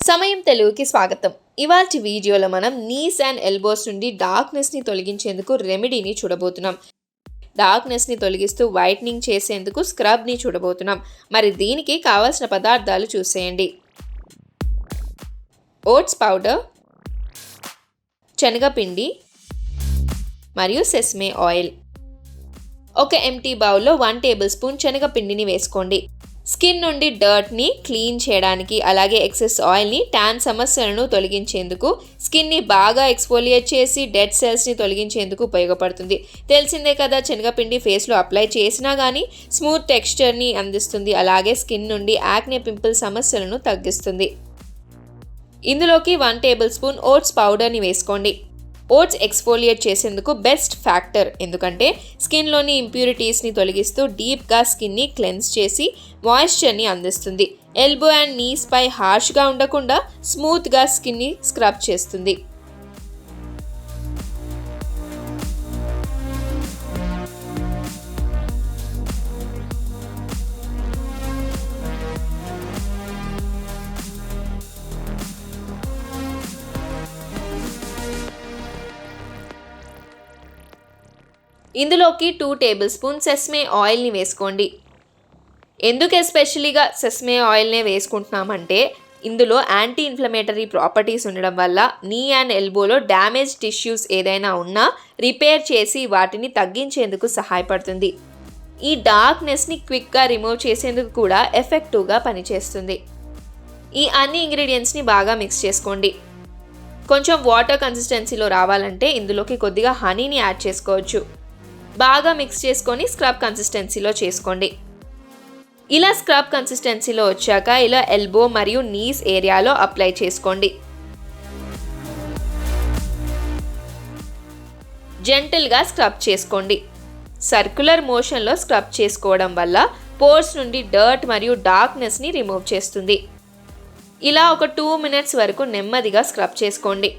సమయం తెలుగుకి స్వాగతం. ఇవాల్టి వీడియోలో మనం నీస్ అండ్ ఎల్బోస్ నుండి డార్క్నెస్ని తొలగించేందుకు రెమెడీని చూడబోతున్నాం. డార్క్నెస్ని తొలగిస్తూ వైట్నింగ్ చేసేందుకు స్క్రబ్ని చూడబోతున్నాం. మరి దీనికి కావాల్సిన పదార్థాలు చూసేయండి. ఓట్స్ పౌడర్, శనగపిండి మరియు సెస్మే ఆయిల్. ఒక ఎంటీ బౌల్లో 1 టేబుల్ స్పూన్ శనగపిండిని వేసుకోండి. స్కిన్ నుండి డర్ట్ని క్లీన్ చేయడానికి, అలాగే ఎక్సెస్ ఆయిల్ని, ట్యాన్ సమస్యలను తొలగించేందుకు, స్కిన్ని బాగా ఎక్స్ఫోలియేట్ చేసి డెడ్ సెల్స్ని తొలగించేందుకు ఉపయోగపడుతుంది. తెలిసిందే కదా, శనగపిండి ఫేస్లో అప్లై చేసినా కానీ స్మూత్ టెక్స్చర్ని అందిస్తుంది, అలాగే స్కిన్ నుండి యాక్నే పింపుల్ సమస్యలను తగ్గిస్తుంది. ఇందులోకి 1 టేబుల్ స్పూన్ ఓట్స్ పౌడర్ని వేసుకోండి. ఓట్స్ ఎక్స్ఫోలియేట్ చేసేందుకు బెస్ట్ ఫ్యాక్టర్, ఎందుకంటే స్కిన్లోని ఇంప్యూరిటీస్ని తొలగిస్తూ డీప్గా స్కిన్ని క్లెన్స్ చేసి మాయిశ్చర్ని అందిస్తుంది. ఎల్బో అండ్ నీస్ పై హార్ష్గా ఉండకుండా స్మూత్గా స్కిన్ని స్క్రబ్ చేస్తుంది. ఇందులోకి 2 టేబుల్ స్పూన్ సెస్మే ఆయిల్ని వేసుకోండి. ఎందుకు ఎస్పెషలీగా సెస్మే ఆయిల్నే వేసుకుంటున్నామంటే, ఇందులో యాంటీ ఇన్ఫ్లమేటరీ ప్రాపర్టీస్ ఉండడం వల్ల నీ అండ్ ఎల్బోలో డ్యామేజ్ టిష్యూస్ ఏదైనా ఉన్నా రిపేర్ చేసి వాటిని తగ్గించేందుకు సహాయపడుతుంది. ఈ డార్క్నెస్ని క్విక్గా రిమూవ్ చేసేందుకు కూడా ఎఫెక్టివ్గా పనిచేస్తుంది. ఈ అన్ని ఇంగ్రీడియంట్స్ని బాగా మిక్స్ చేసుకోండి. కొంచెం వాటర్ కన్సిస్టెన్సీలో రావాలంటే ఇందులోకి కొద్దిగా హనీని యాడ్ చేసుకోవచ్చు. బాగా మిక్స్ చేసుకొని స్క్రబ్ కన్సిస్టెన్సీలో చేసుకోండి. ఇలా స్క్రబ్ కన్సిస్టెన్సీలో వచ్చాక ఇలా ఎల్బో మరియు నీస్ ఏరియాలో అప్లై చేసుకోండి. జెంటిల్గా స్క్రబ్ చేసుకోండి. సర్క్యులర్ మోషన్లో స్క్రబ్ చేసుకోవడం వల్ల పోర్స్ నుండి డర్ట్ మరియు డార్క్నెస్ని రిమూవ్ చేస్తుంది. ఇలా ఒక 2 మినిట్స్ వరకు నెమ్మదిగా స్క్రబ్ చేసుకోండి.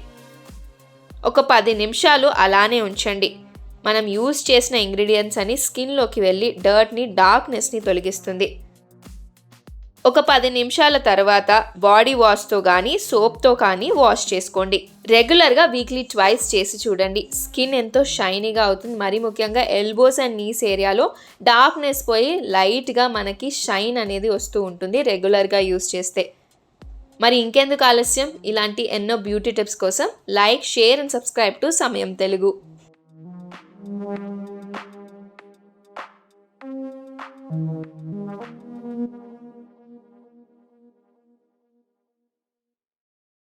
ఒక 10 నిమిషాలు అలానే ఉంచండి. మనం యూజ్ చేసిన ఇంగ్రీడియంట్స్ అని స్కిన్లోకి వెళ్ళి డర్ట్ని, డార్క్నెస్ని తొలగిస్తుంది. ఒక 10 నిమిషాల తర్వాత బాడీ వాష్తో కానీ సోప్తో కానీ వాష్ చేసుకోండి. రెగ్యులర్గా వీక్లీ ట్వైస్ చేసి చూడండి. స్కిన్ ఎంతో షైనీగా అవుతుంది. మరీ ముఖ్యంగా ఎల్బోస్ అండ్ నీస్ ఏరియాలో డార్క్నెస్ పోయి లైట్గా మనకి షైన్ అనేది వస్తూ ఉంటుంది రెగ్యులర్గా యూజ్ చేస్తే. మరి ఇంకెందుకు ఆలస్యం, ఇలాంటి ఎన్నో బ్యూటీ టిప్స్ కోసం like, share and subscribe to సమయం తెలుగు.